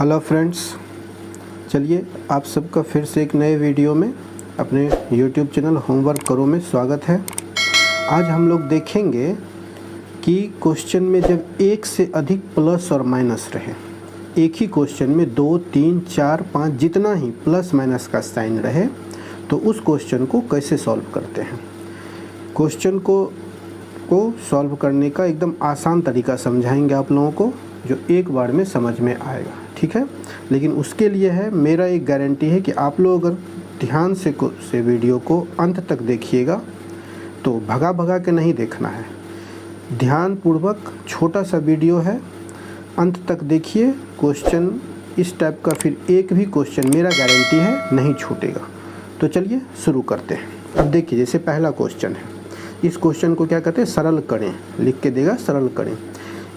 Hello friends, चलिए आप सबका फिर से एक नए वीडियो में अपने YouTube चैनल होमवर्क करो में स्वागत है। आज हम लोग देखेंगे कि क्वेश्चन में जब एक से अधिक प्लस और माइनस रहे, एक ही क्वेश्चन में 2, 3, 4, 5 जितना ही प्लस माइनस का साइन रहे तो उस क्वेश्चन को कैसे सॉल्व करते हैं। क्वेश्चन को सॉल्व करने का एकदम आसान तरीका समझाएंगे आप लोगों को, जो एक बार में समझ में आएगा, ठीक है। लेकिन उसके लिए है मेरा एक गारंटी है कि आप लोग अगर ध्यान से वीडियो को अंत तक देखिएगा तो भगा के नहीं देखना है, ध्यानपूर्वक छोटा सा वीडियो है, अंत तक देखिए। क्वेश्चन इस टाइप का फिर एक भी क्वेश्चन मेरा गारंटी है नहीं छूटेगा। तो चलिए शुरू करते हैं। अब देखिए, जैसे पहला क्वेश्चन है, इस क्वेश्चन को क्या कहते हैं, सरल करें, लिख के देगा सरल करें।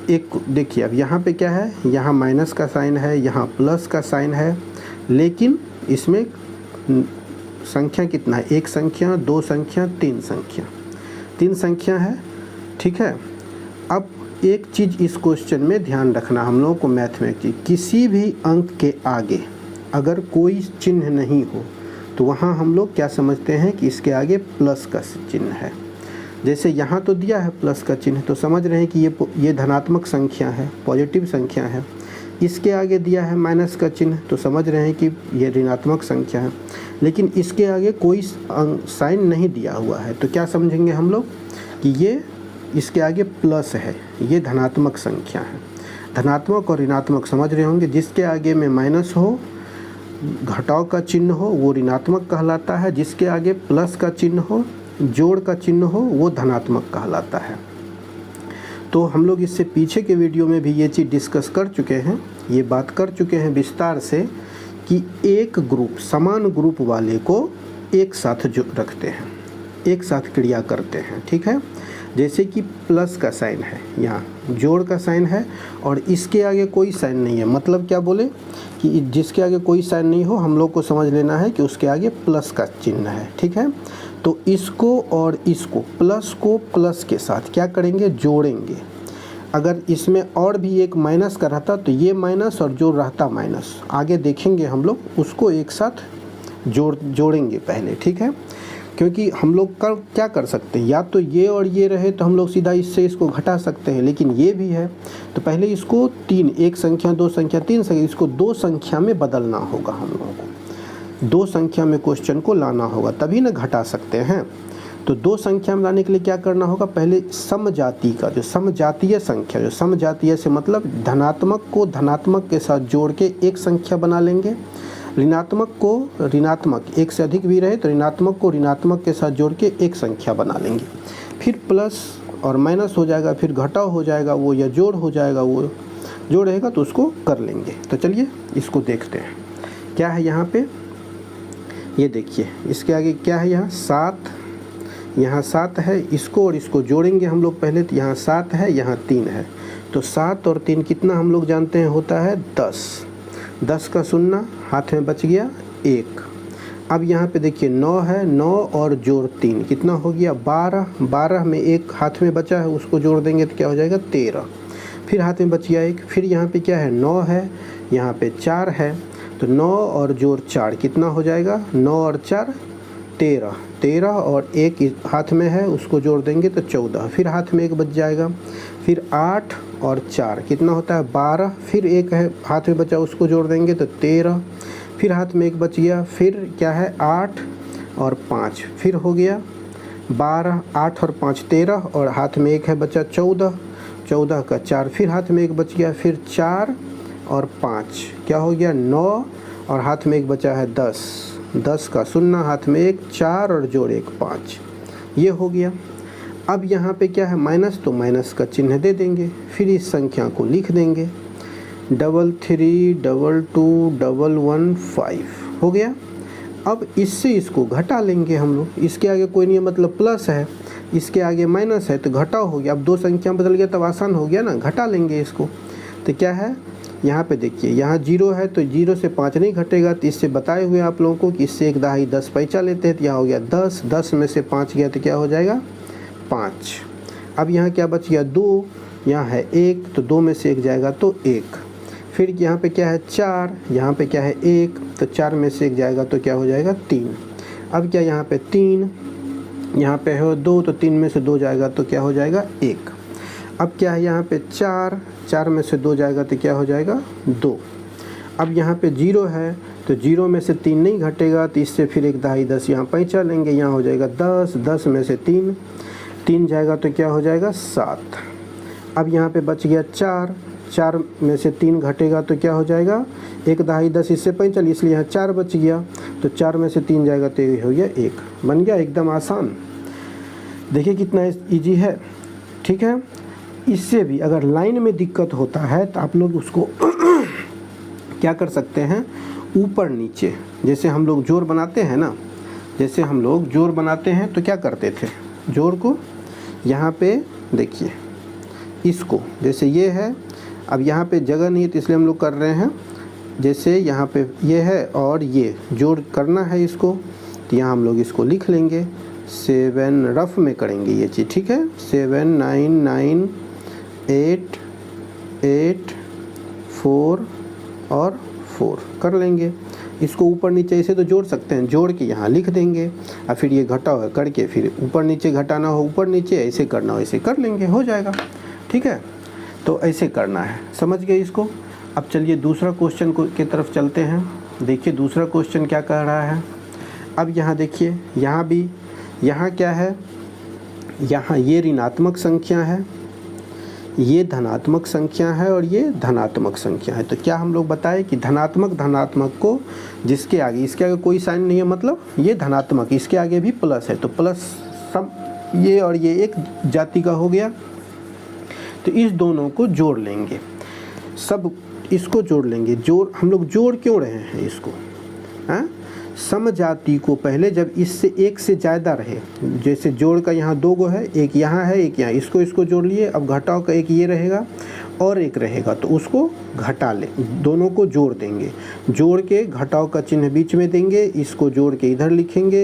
एक देखिए, अब यहाँ पे क्या है, यहाँ माइनस का साइन है, यहाँ प्लस का साइन है, लेकिन इसमें संख्या कितना है, एक संख्या, दो संख्या, तीन संख्या है, ठीक है। अब एक चीज़ इस क्वेश्चन में ध्यान रखना हम लोगों को, मैथ में एक चीज़, किसी भी अंक के आगे अगर कोई चिन्ह नहीं हो तो वहाँ हम लोग क्या समझते हैं कि इसके आगे प्लस का चिन्ह है। जैसे यहाँ तो दिया है प्लस का चिन्ह, तो समझ रहे हैं कि ये धनात्मक संख्या है, पॉजिटिव संख्या है। इसके आगे दिया है माइनस का चिन्ह, तो समझ रहे हैं कि ये ऋणात्मक संख्या है। लेकिन इसके आगे कोई साइन नहीं दिया हुआ है, तो क्या समझेंगे हम लोग कि ये इसके आगे प्लस है, ये धनात्मक संख्या है। धनात्मक और ऋणात्मक समझ रहे होंगे, जिसके आगे में माइनस हो, घटाव का चिन्ह हो, वो ऋणात्मक कहलाता है। जिसके आगे प्लस का चिन्ह हो, जोड़ का चिन्ह हो, वो धनात्मक कहलाता है। तो हम लोग इससे पीछे के वीडियो में भी ये चीज़ डिस्कस कर चुके हैं, ये बात कर चुके हैं विस्तार से कि एक ग्रुप, समान ग्रुप वाले को एक साथ जो रखते हैं, एक साथ क्रिया करते हैं, ठीक है। जैसे कि प्लस का साइन है, यहाँ जोड़ का साइन है और इसके आगे कोई साइन नहीं है, मतलब क्या बोले कि जिसके आगे कोई साइन नहीं हो, हम लोग को समझ लेना है कि उसके आगे प्लस का चिन्ह है, ठीक है। तो इसको और इसको, प्लस को प्लस के साथ क्या करेंगे, जोड़ेंगे। अगर इसमें और भी एक माइनस का रहता तो ये माइनस और जो रहता माइनस, आगे देखेंगे हम लोग, उसको एक साथ जोड़ेंगे पहले, ठीक है। क्योंकि हम लोग क्या कर सकते हैं, या तो ये और ये रहे तो हम लोग सीधा इससे इसको घटा सकते हैं, लेकिन ये भी है तो पहले इसको तीन, एक संख्या, दो संख्या, तीन संख्या, इसको दो संख्या में बदलना होगा। हम लोगों को दो संख्या में क्वेश्चन को लाना होगा, तभी ना घटा सकते हैं। तो दो संख्या में लाने के लिए क्या करना होगा, पहले समजाति का, जो समजातीय संख्या, जो समजातीय से मतलब धनात्मक को धनात्मक के साथ जोड़ के एक संख्या बना लेंगे, ऋणात्मक को ऋणात्मक, एक से अधिक भी रहे तो ऋणात्मक को ऋणात्मक के साथ जोड़ के एक संख्या बना लेंगे। फिर प्लस और माइनस हो जाएगा, फिर घटाव हो जाएगा वो, या जोड़ हो जाएगा वो, जोड़ रहेगा तो उसको कर लेंगे। तो चलिए इसको देखते हैं क्या है यहाँ पे। ये देखिए, इसके आगे क्या है, यहाँ 7, यहाँ 7 है, इसको और इसको जोड़ेंगे हम लोग पहले। तो यहाँ 7 है, यहाँ 3 है, तो 7 और 3 कितना हम लोग जानते हैं होता है 10। 10 का शून्य हाथ में बच गया 1। अब यहाँ पे देखिए 9 है, 9 और जोड़ 3 कितना हो गया 12। 12 में एक हाथ में बचा है, उसको जोड़ देंगे तो क्या हो जाएगा 13। फिर हाथ में बच गया 1। फिर यहाँ पे क्या है 9 है, यहाँ पे 4 है, तो 9 और जोड़ 4 कितना हो जाएगा, 9 और 4 13। 13 और एक हाथ में है, उसको जोड़ देंगे तो 14। फिर हाथ में एक बच जाएगा। फिर 8 और 4 कितना होता है 12। फिर एक है हाथ में बचा, उसको जोड़ देंगे तो 13। फिर हाथ में एक बच गया। फिर क्या है 8 और 5, फिर हो गया 12। 8 और 5 13 और हाथ में एक है बचा 14। 14 का 4, फिर हाथ में एक बच गया। फिर 4 और 5 क्या हो गया 9 और हाथ में एक बचा है 10। 10 का शून्य हाथ में एक, 4 और जोड़ 1 5, ये हो गया। अब यहाँ पे क्या है माइनस, तो माइनस का चिन्ह दे देंगे। फिर इस संख्या को लिख देंगे 33 22 11 5 हो गया। अब इससे इसको घटा लेंगे हम लोग, इसके आगे कोई नहीं है मतलब प्लस है, इसके आगे माइनस है तो घटाव हो गया। अब दो संख्या बदल गया तब आसान हो गया ना, घटा लेंगे इसको। तो क्या है यहाँ पे देखिए, यहाँ 0 है तो 0 से 5 नहीं घटेगा, तो इससे बताए हुए आप लोगों को कि इससे एक दहाई 10 पैसा लेते हैं, तो यहाँ हो गया 10। 10 में से 5 गया तो क्या हो जाएगा 5। अब यहाँ क्या बच गया 2, यहाँ है 1, तो 2 में से 1 जाएगा तो 1। फिर यहाँ पे क्या है 4, यहाँ पे क्या है 1, तो 4 में से 1 जाएगा तो क्या हो जाएगा 3। अब क्या यहाँ पे 3, यहाँ पे है 2, तो 3 में से 2 जाएगा तो क्या हो जाएगा 1। अब क्या है यहाँ पे 4, 4 में से 2 जाएगा तो क्या हो जाएगा 2। अब यहाँ पे 0 है तो 0 में से 3 नहीं घटेगा, तो इससे फिर 1 दहाई 10 यहाँ पैंचा लेंगे, यहाँ हो जाएगा 10, 10 में से 3 जाएगा तो क्या हो जाएगा 7। अब यहाँ पे बच गया 4, 4 में से 3 घटेगा तो क्या हो जाएगा 1 दहाई 10, इससे पैंचा, इसलिए यहाँ 4 बच गया, तो 4 में से 3 जाएगा तो ये हो गया 1। बन गया एकदम आसान। देखिए कितना ईजी है, ठीक है। इससे भी अगर लाइन में दिक्कत होता है तो आप लोग उसको क्या कर सकते हैं, ऊपर नीचे, जैसे हम लोग जोड़ बनाते हैं ना, जैसे हम लोग जोड़ बनाते हैं तो क्या करते थे, जोड़ को यहाँ पे देखिए, इसको जैसे ये है, अब यहाँ पे जगह नहीं है तो इसलिए हम लोग कर रहे हैं, जैसे यहाँ पे ये है और ये जोड़ करना है इसको, तो यहाँ हम लोग इसको लिख लेंगे 7, रफ में करेंगे ये चीज़, ठीक है। 7 9 9 8 8 4 और 4 कर लेंगे। इसको ऊपर नीचे ऐसे तो जोड़ सकते हैं, जोड़ के यहाँ लिख देंगे, और फिर ये घटाओ करके फिर ऊपर नीचे घटाना हो ऊपर नीचे, ऐसे करना हो ऐसे कर लेंगे, हो जाएगा, ठीक है। तो ऐसे करना है, समझ गए इसको। अब चलिए दूसरा क्वेश्चन की तरफ चलते हैं। देखिए दूसरा क्वेश्चन क्या कह रहा है। अब यहाँ देखिए, यहाँ भी, यहाँ क्या है, यहाँ ये ऋणात्मक संख्या है, ये धनात्मक संख्या है और ये धनात्मक संख्या है। तो क्या हम लोग बताएं कि धनात्मक को जिसके आगे, इसके आगे कोई साइन नहीं है, मतलब ये धनात्मक, इसके आगे भी प्लस है, तो प्लस सम, ये और ये एक जाति का हो गया, तो इस दोनों को जोड़ लेंगे, सब इसको जोड़ लेंगे। जोड़ हम लोग जोड़ क्यों रहे हैं इसको, हाँ, समजाति को पहले जब इससे एक से ज़्यादा रहे, जैसे जोड़ का यहाँ 2 गो है, एक यहाँ है एक यहाँ, इसको जोड़ लिए। अब घटाव का एक ये रहेगा और एक रहेगा, तो उसको घटा ले, दोनों को जोड़ देंगे, जोड़ के घटाव का चिन्ह बीच में देंगे, इसको जोड़ के इधर लिखेंगे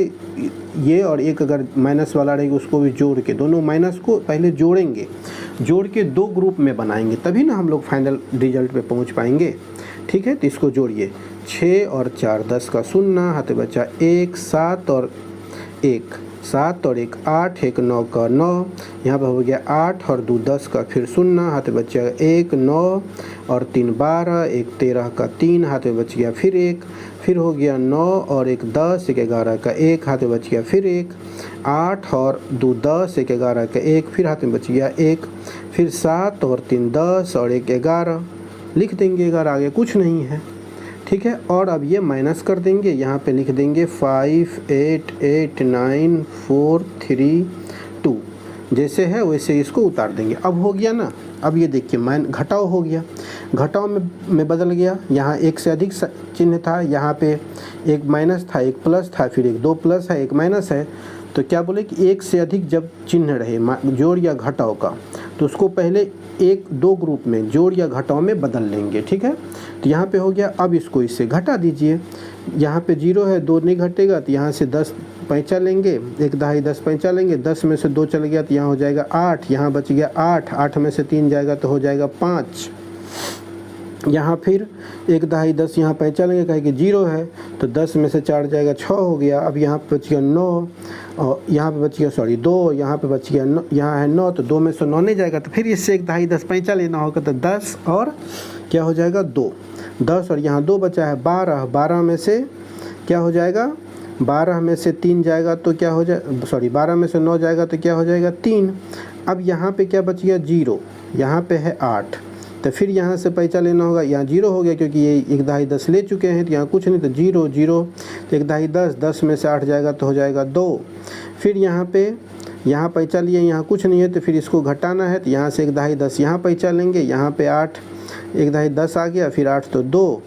ये, और एक अगर माइनस वाला रहेगा उसको भी जोड़ के, दोनों माइनस को पहले जोड़ेंगे, जोड़ के 2 ग्रुप में बनाएंगे, तभी ना हम लोग फाइनल रिजल्ट पे पहुंच पाएंगे, ठीक है। तो इसको जोड़िए, 6 और 4 10 का 0, हाथ बचा 1, 7 और 1 7 और 1 8, 1 9 का 9, यहाँ पर हो गया 8 और 2 10 का फिर 0, हाथ बचा 1 9 और 3 12, 1 13 का 3, हाथ में बच गया फिर 1, फिर हो गया 9 और 1 10, 1 11 का 1, हाथ में बच गया फिर 1, 8 और 2 10, 1 11 का 1, फिर हाथ में बच गया 1, फिर 7 और 3 10 और 1 11, लिख देंगे 11, आगे कुछ नहीं है, ठीक है। और अब ये माइनस कर देंगे, यहाँ पे लिख देंगे 5 8 8 9 4 3 2, जैसे है वैसे इसको उतार देंगे। अब हो गया ना, अब ये देखिए घटाव हो गया, घटाव में बदल गया, यहाँ एक से अधिक चिन्ह था, यहाँ पे एक माइनस था एक प्लस था, फिर एक 2 प्लस है एक माइनस है, तो क्या बोले कि एक से अधिक जब चिन्ह रहे जोड़ या घटाव का, तो उसको पहले 1-2 ग्रुप में जोड़ या घटाव में बदल लेंगे, ठीक है। तो यहाँ पे हो गया, अब इसको इससे घटा दीजिए, यहाँ पे 0 है 2 नहीं घटेगा, तो यहाँ से 10 पैंचा लेंगे, 1 दहाई 10 पैंचा लेंगे, 10 में से 2 चल गया तो यहाँ हो जाएगा 8, यहाँ बच गया 8, 8 में से 3 जाएगा तो हो जाएगा 5, यहाँ फिर 1 दहाई 10 यहाँ पैंचा लेंगे, कहे कि 0 है तो 10 में से 4 जाएगा 6 हो गया। अब यहाँ पे बच गया 9 और यहाँ पे बच गया 2, यहाँ पे बच गया 9, यहाँ है 9, तो 2 में से 9 नहीं जाएगा, तो फिर इससे 1 दहाई 10 पैंचा लेना होगा, तो 10 और क्या हो जाएगा 2, 10 और यहाँ 2 बचा है 12, 12 में से क्या हो जाएगा, 12 में से 3 जाएगा तो क्या हो जाए, 12 में से 9 जाएगा तो क्या हो जाएगा 3। अब यहाँ पे क्या बच गया 0, यहाँ पे है 8, तो फिर यहाँ से पैंचा लेना होगा, यहाँ 0 हो गया क्योंकि ये 1 दहाई 10 ले चुके हैं, तो यहाँ कुछ नहीं, तो 0 0, तो 1 दहाई 10, 10 में से 8 जाएगा तो हो जाएगा 2। फिर यहाँ पे यहाँ पैंचा लिए, यहाँ कुछ नहीं है, तो फिर इसको घटाना है, तो यहाँ से 1 दहाई 10 यहाँ पैंचा लेंगे, यहाँ पे 8, 1 दहाई 10 आ गया, फिर 8 तो 2,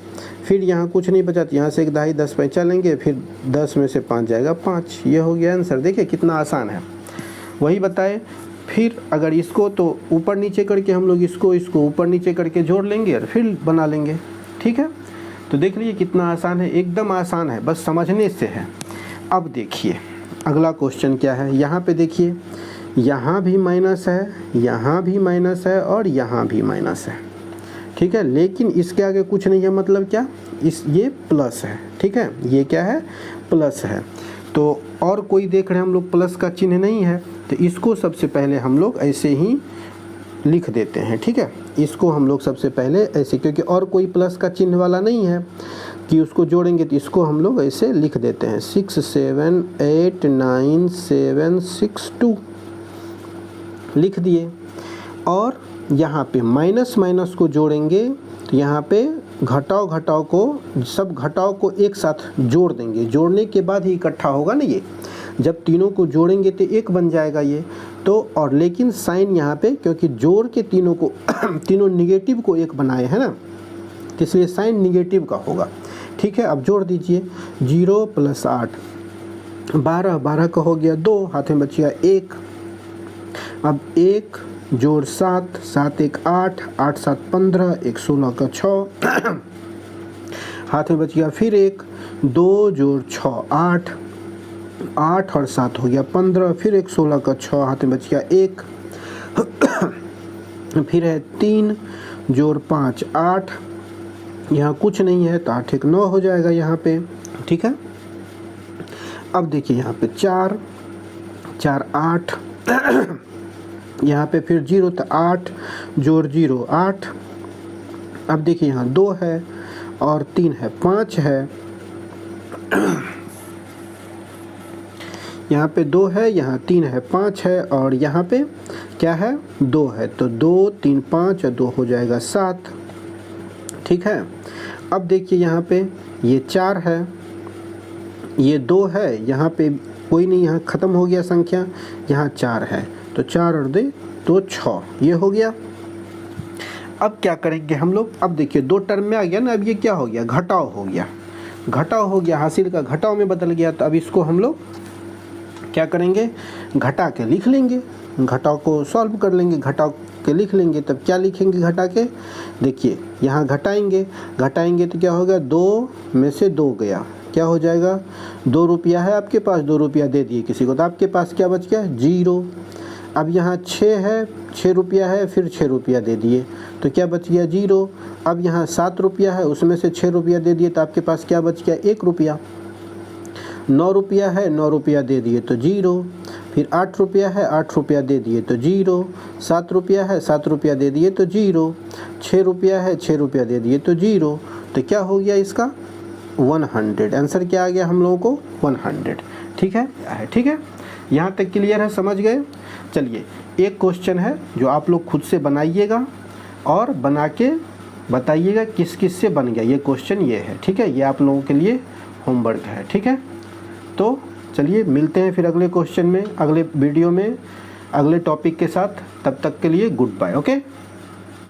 फिर यहाँ कुछ नहीं बचा, तो यहाँ से 1 दहाई 10 पैंचा लेंगे, फिर 10 में से 5 जाएगा 5, ये हो गया आंसर। देखिए कितना आसान है, वही बताए। फिर अगर इसको तो ऊपर नीचे करके हम लोग इसको ऊपर नीचे करके जोड़ लेंगे और फिर बना लेंगे, ठीक है। तो देख लीजिए कितना आसान है, एकदम आसान है, बस समझने से है। अब देखिए अगला क्वेश्चन क्या है, यहाँ पे देखिए, यहाँ भी माइनस है, यहाँ भी माइनस है और यहाँ भी माइनस है, ठीक है, लेकिन इसके आगे कुछ नहीं है, मतलब क्या, ये प्लस है, ठीक है, ये क्या है, प्लस है। तो और कोई देख रहे हैं हम लोग प्लस का चिन्ह नहीं है, तो इसको सबसे पहले हम लोग ऐसे ही लिख देते हैं, ठीक है, इसको हम लोग सबसे पहले ऐसे, क्योंकि और कोई प्लस का चिन्ह वाला नहीं है कि उसको जोड़ेंगे, तो इसको हम लोग ऐसे लिख देते हैं 6 7 8 9 7 6 2 लिख दिए। और यहाँ पे माइनस माइनस को जोड़ेंगे, तो यहाँ पे घटाव घटाव को, सब घटाव को एक साथ जोड़ देंगे, जोड़ने के बाद ही इकट्ठा होगा ना ये, जब तीनों को जोड़ेंगे तो एक बन जाएगा ये। तो और लेकिन साइन यहाँ पे, क्योंकि जोड़ के तीनों को तीनों निगेटिव को एक बनाए हैं ना, तो इसलिए साइन निगेटिव का होगा, ठीक है। अब जोड़ दीजिए 0 + 8 12, 12 का हो गया 2, हाथ में बच गया 1। अब 1 जोड़ 7, 7 1 8, 8 7 15, 1 16 का 6 हाथ में बच गया फिर 1, 2 जोड़ 6 8, 8 और 7 हो गया 15, फिर 1 16 का 6 हाथ में बच गया 1 फिर है 3 जोड़ 5 8, यहाँ कुछ नहीं है तो 8 1 9 हो जाएगा यहाँ पे, ठीक है। अब देखिए यहाँ पे 4 4 8 यहाँ पे फिर 0 तो 8 जोड़ 0 8। अब देखिए यहाँ 2 है और 3 है, 5 है, यहाँ पे 2 है, यहाँ 3 है, 5 है, और यहाँ पे क्या है, 2 है, तो 2 3 5 और 2 हो जाएगा 7, ठीक है। अब देखिए यहाँ पे ये 4 है, ये 2 है, यहाँ पे कोई नहीं, यहाँ ख़त्म हो गया संख्या, यहाँ 4 है, तो 4 और 2 तो 6, ये हो गया। अब क्या करेंगे हम लोग, अब देखिए 2 टर्म में आ गया ना, अब ये क्या हो गया, घटाव हो गया, घटाव हो गया, हासिल का घटाव में बदल गया। तो अब इसको हम लोग क्या करेंगे, घटा के लिख लेंगे, घटाव को सॉल्व कर लेंगे, घटाव के लिख लेंगे। तब क्या लिखेंगे घटा के, देखिए यहाँ घटाएंगे, घटाएंगे तो क्या होगा, 2 में से 2 गया, क्या हो जाएगा, 2 रुपया है आपके पास, 2 रुपया दे दिए किसी को, तो आपके पास क्या बच गया, 0। अब यहाँ 6 है, 6 रुपया है, फिर 6 रुपया दे दिए तो क्या बच गया, 0। अब यहाँ 7 रुपया है, उसमें से 6 रुपया दे दिए तो आपके पास क्या बच गया, 1 रुपया। 9 रुपया है, 9 रुपया दे दिए तो 0। फिर 8 रुपया है, 8 रुपया दे दिए तो 0। 7 रुपया है, 7 रुपया दे दिए तो 0। 6 रुपया है, 6 रुपया दे दिए तो 0। तो क्या हो गया इसका, 100। आंसर क्या आ गया हम लोगों को, 100, ठीक है, ठीक है। यहाँ तक क्लियर है, समझ गए। चलिए एक क्वेश्चन है जो आप लोग खुद से बनाइएगा और बना के बताइएगा किस किस से बन गया, ये क्वेश्चन ये है, ठीक है, ये आप लोगों के लिए होमवर्क है, ठीक है। तो चलिए मिलते हैं फिर अगले क्वेश्चन में, अगले वीडियो में, अगले टॉपिक के साथ। तब तक के लिए गुड बाय, ओके।